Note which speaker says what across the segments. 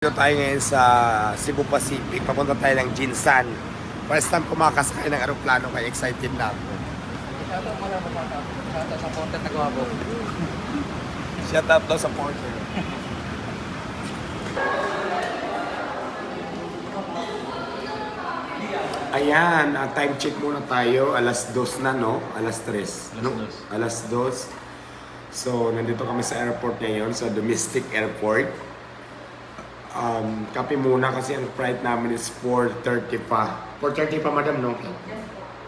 Speaker 1: Dito tayo ngayon sa Cebu Pacific, papunta tayo ng Jinsan. First time kumakasakay ng aeroplano, kaya excited na ako. Shout out daw sa porter. Ayan, time check muna tayo. Alas 2 na, no? Alas 3. No? Alas 2. So, nandito kami sa airport ngayon, sa domestic airport. Kape muna kasi ang flight namin is 4:30 pa. 4:30 pa, madam, no?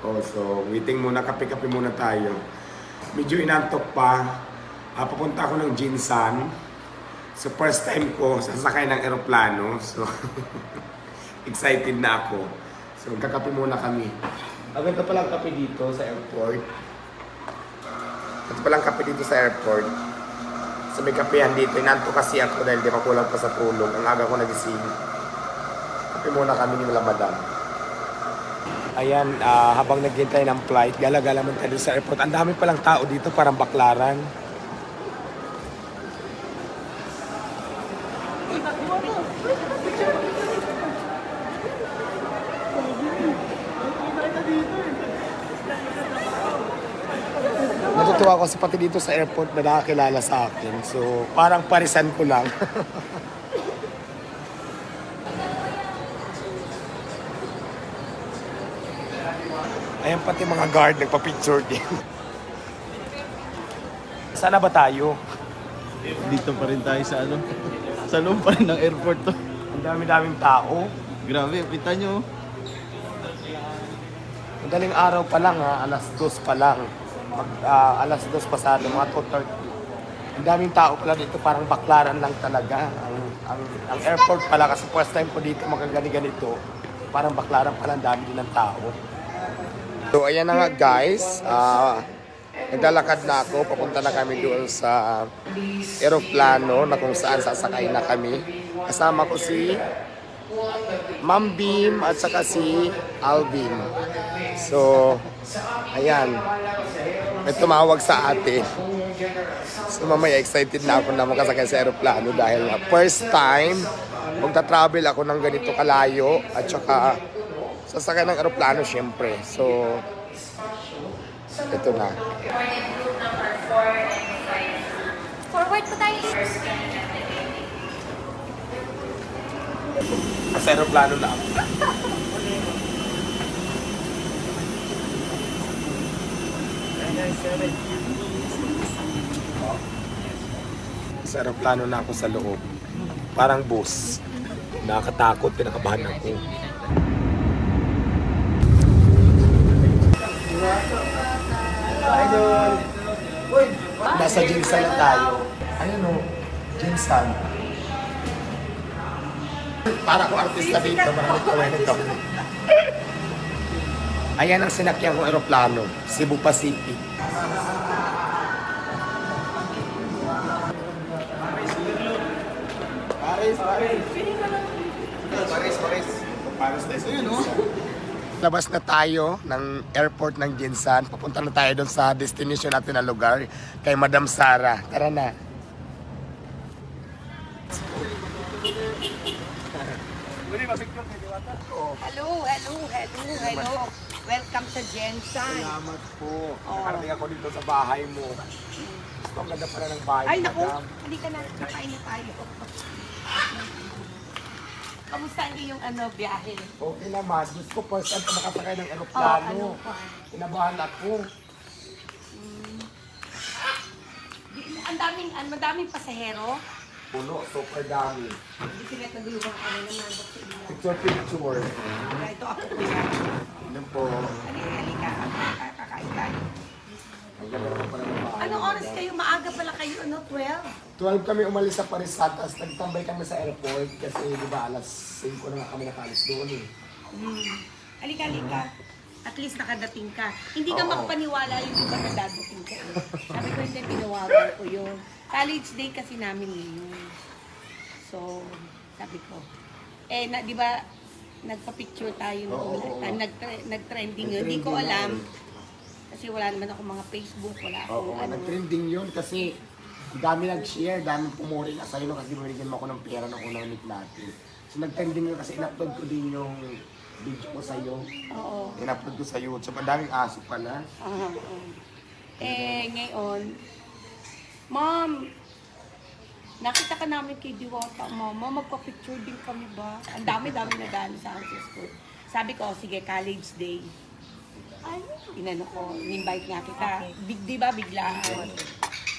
Speaker 1: Oh, so, waiting muna, kape-kape muna tayo. Medyo inantok pa. Papunta ako ng Jinsan. So, first time ko sasakay ng aeroplano. So, excited na ako. So, kakape muna kami. Maganda palang kape dito sa airport. Ito palang kape dito sa airport. So may kapehan dito. Inanto kasi ako dahil di pa kulang pa sa tulog. Ang aga ko nagising. Kape muna kami ni madam. Ayan, habang naghintay ng flight, gala-gala man tayo sa airport. Ang dami palang tao dito, parang baklaran. Natutuwa ako sa pati dito sa airport na nakakilala sa akin. So, parang parisan ko lang. Ayan pati mga guard nagpa-picture din. Sana ba tayo?
Speaker 2: Dito pa rin tayo sa ano. Sa loob pa rin ng airport to.
Speaker 1: Ang dami-daming tao.
Speaker 2: Grabe, kita nyo.
Speaker 1: Madaling araw pa lang ha, alas 2 pa lang. Alas 2 pasado, mga 2:30. Ang daming tao pala dito, parang baklaran lang talaga. Ang airport pala, kasi first time ko dito magagani-ganito, parang baklaran pala, ang dami din ng tao. So ayan na nga guys, naglalakad na ako, papunta na kami doon sa aeroplano na kung saan sasakay na kami. Kasama ko si Ma'am Beam at saka si Alvin. So, ayan. May tumawag sa atin. So, mamaya excited na ako na makasakay sa aeroplano dahil first time magta-travel ako ng ganito kalayo at saka sasakay ng aeroplano syempre. So, ito na.
Speaker 3: Forward po tayo.
Speaker 1: Sa aeroplano na ako. Sa aeroplano na ako sa loob. Parang bus. Nakakatakot, pinakabahan ako. Nasa Jinsan na tayo. Ayun o, Jinsan. Para ko artista dito, maraming kaway ng kami. Ayan ang sinakyan kong aeroplano, Cebu Pacific. Labas na tayo ng airport ng Jinsan. Papunta na tayo doon sa destination natin na lugar, kay Madam Sara. Tara na.
Speaker 3: Hello. Welcome sa Jensen.
Speaker 1: Salamat po. Nakarating ako dito sa bahay mo. Gusto ang ganda pala ng bahay.
Speaker 3: Ay, naku,
Speaker 1: madam.
Speaker 3: hindi ka na. Kakain na tayo. Kamusta ang iyong biyahe?
Speaker 1: Okay naman. Gusto ko first time ko makasakay ng aeroplano.
Speaker 3: ano pa?
Speaker 1: Kinabahan ako.
Speaker 3: Madaming pasahero.
Speaker 1: Puno, super dami.
Speaker 3: Hindi sila nagulungan naman.
Speaker 1: Picture.
Speaker 3: Ito ako kuya.
Speaker 1: Ano po?
Speaker 3: Halika. Kakain tayo.
Speaker 1: Ang ganda naman pala ng bahay.
Speaker 3: Anong oras kayo? Maaga pala kayo, 12?
Speaker 1: 12 kami umalis sa Parisat, tapos nagtambay kami sa airport kasi di ba alas 5 na nga kami nakalis doon eh.
Speaker 3: Halika. At least nakadating ka. Hindi ka
Speaker 1: Oo.
Speaker 3: makapaniwala yung iba na dadating ka. Sabi ko hindi, pinawagan ko yun. College day kasi namin ngayon. So, sabi ko, di ba, nagpa-picture tayo
Speaker 1: Oo.
Speaker 3: noon. Nag-trending yun. Hindi ko alam. Kasi wala naman ako mga Facebook, wala
Speaker 1: Oo,
Speaker 3: akong
Speaker 1: nag-trending yun kasi dami nag-share, dami pumuri na sa'yo no, kasi binigyan mo ako ng pera ng unang meet natin. So nag-trending yun kasi in-upload ko din yung video ko sa'yo.
Speaker 3: Oo.
Speaker 1: In-upload ko sa YouTube. Ang daming aso pala.
Speaker 3: Ngayon, Ma'am, nakita ka namin kay Diwata, Mama, magpa-picture din kami ba? Ang dami-dami na daan sa ancestors. Sabi ko, sige, college day. Inano ko, in-invite nga kita. Di ba, biglaan.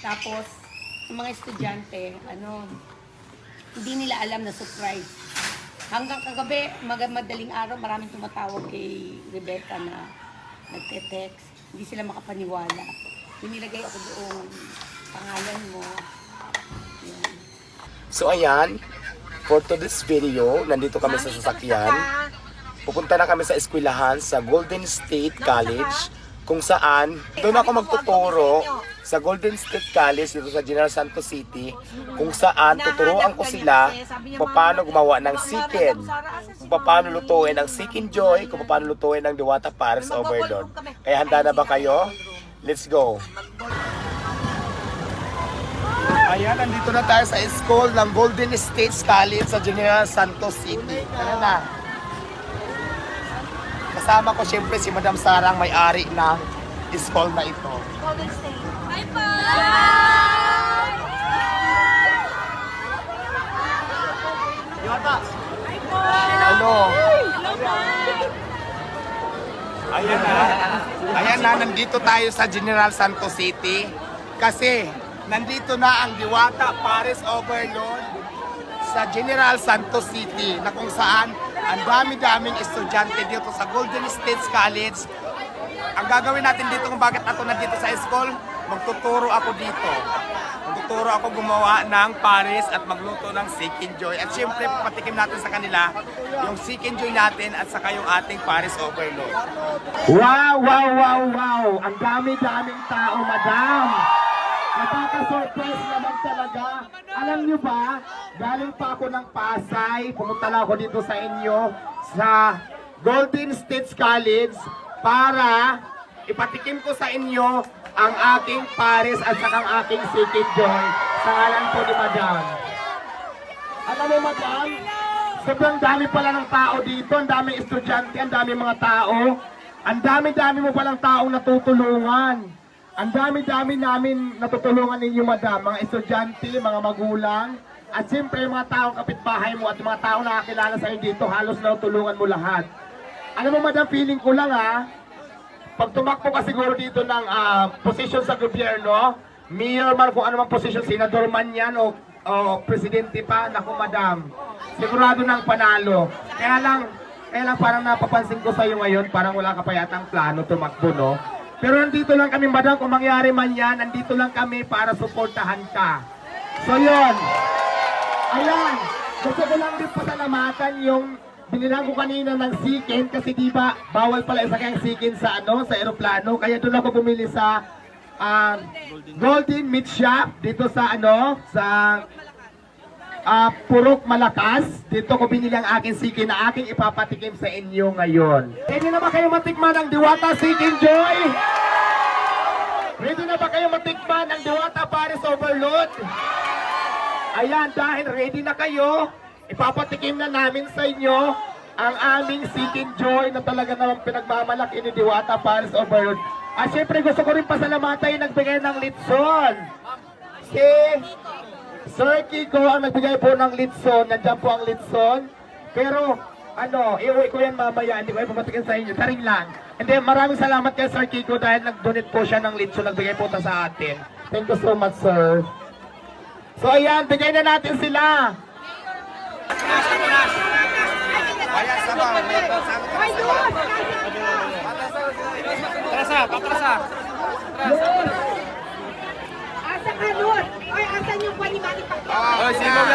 Speaker 3: Tapos, yung mga estudyante, hindi nila alam na surprise. Hanggang kagabi, madaling araw, maraming tumatawag kay Rebecca na nagte-text. Hindi sila makapaniwala. Pinilagay ako doon, pangalan mo. Yan.
Speaker 1: So ayan, for today's video, nandito kami sa sasakyan. Pupunta na kami sa eskwelahan sa Golden State College, kung saan doon ako magtuturo sa Golden State College dito sa General Santos City, kung saan tuturuan ko sila kung paano gumawa ng chicken, kung paano lutuin ang chicken joy, kung paano lutuin ang Diwata Paris Overload. Kaya handa na ba kayo? Let's go! Ayan, nandito na tayo sa school ng Golden State College sa General Santos City. Tara na! Kasama ko siyempre si Madam Sarang, may-ari ng school na ito.
Speaker 3: Golden State. Hi po!
Speaker 1: Diwata!
Speaker 3: Hi po!
Speaker 1: Hello!
Speaker 3: Hello po!
Speaker 1: Ayan na, nandito tayo sa General Santos City. Kasi nandito na ang Diwata Paris Overload sa General Santos City, na kung saan ang dami-daming estudyante dito sa Golden State College. Ang gagawin natin dito kung bakit ako nandito sa school, magtuturo ako dito. Magtuturo ako gumawa ng Paris at magluto ng chicken joy. At syempre, papatikim natin sa kanila yung chicken joy natin at saka yung ating Paris Overload. Wow, wow, wow, wow! Ang dami-daming tao, madam! Nakaka-surprise naman talaga. Alam nyo ba, galing pa ako ng Pasay, pumunta lang ako dito sa inyo, sa Golden State College, para ipatikim ko sa inyo ang aking Paris at saka ang aking chicken joy sa ngalan po ni Madam. Alam mo, Madam, sobrang dami pala ng tao dito, ang daming estudyante, ang daming mga tao, ang dami-dami mo palang taong natutulungan. Ang dami-dami namin natutulungan ninyo, Madam, mga estudyante, mga magulang, at siyempre yung mga taong kapitbahay mo at mga taong nakakilala sa iyo dito, halos natutulungan mo lahat. Alam mo, Madam, feeling ko lang pag tumakbo ka siguro dito ng posisyon sa gobyerno, mayor man, kung ano man posisyon, senador man yan o presidente pa, naku, Madam, sigurado nang panalo. Kaya lang parang napapansin ko sa iyo ngayon, parang wala ka pa yatang plano tumakbo, no? Pero nandito lang kami, Madam, kung mangyari man yan, nandito lang kami para suportahan ka. So yun, ayan, gusto ko lang din pasalamatan yung binilang ko kanina ng chicken, kasi diba bawal pala isa kayang chicken sa sa eroplano, kaya doon ako bumili sa Golden Meat Shop dito sa sa Purok Malakas. Dito ko binili ang aking chicken na aking ipapatikim sa inyo ngayon. Ready na ba kayo matikman ang Diwata Chicken Joy? Ready na ba kayo matikman ang Diwata Paris Overload? Ayan, dahil ready na kayo, ipapatikim na namin sa inyo ang aming chicken joy na talaga naman pinagmamalaki ni Diwata Paris Overload. At syempre gusto ko rin pasalamatan yung nagbigay ng litson. Si Sir Kiko ang nagbigay po ng litson. Nandiyan po ang litson. Pero iuwi ko yan mamaya. Hindi ko ay pamatikin sa inyo. Taring lang. And then maraming salamat kay Sir Kiko dahil nag-donate po siya ng litson. Nagbigay po sa atin. Thank you so much, sir. So ayan, bigay na natin sila. Ayan, sabaw. Patrasa.
Speaker 3: Asa ka, Lord? Ay, asan yung panimani pa?
Speaker 1: Oh, simog.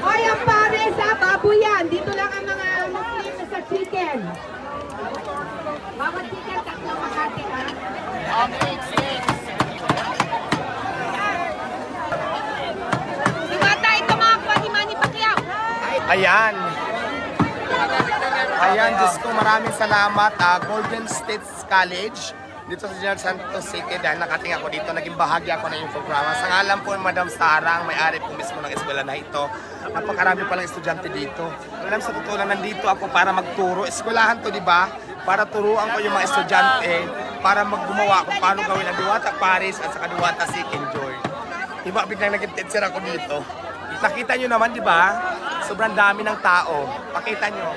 Speaker 3: Ay, ang pares baboy yan. Dito lang ang mga Muslim sa chicken. Bawat chicken, tatlong makati, ha?
Speaker 1: Ayan. Ayan, Diyos ko, maraming salamat. Golden States College dito sa General Santos City dahil nakating ako dito, naging bahagi ako ng iyong programa. Sa ngalan po ni Madam Sarang, may-ari po mismo ng eskwela na ito. Napakarami palang estudyante dito. Alam, sa totoo lang, nandito ako para magturo. Eskwelahan to, di ba? Para turuan ko yung mga estudyante para maggumawa kung paano gawin ang Diwata Paris at saka Diwata Seek Enjoy. Diba, biglang naging teacher ako dito. Nakita nyo naman, di ba? Sobrang dami ng tao. Pakita nyo.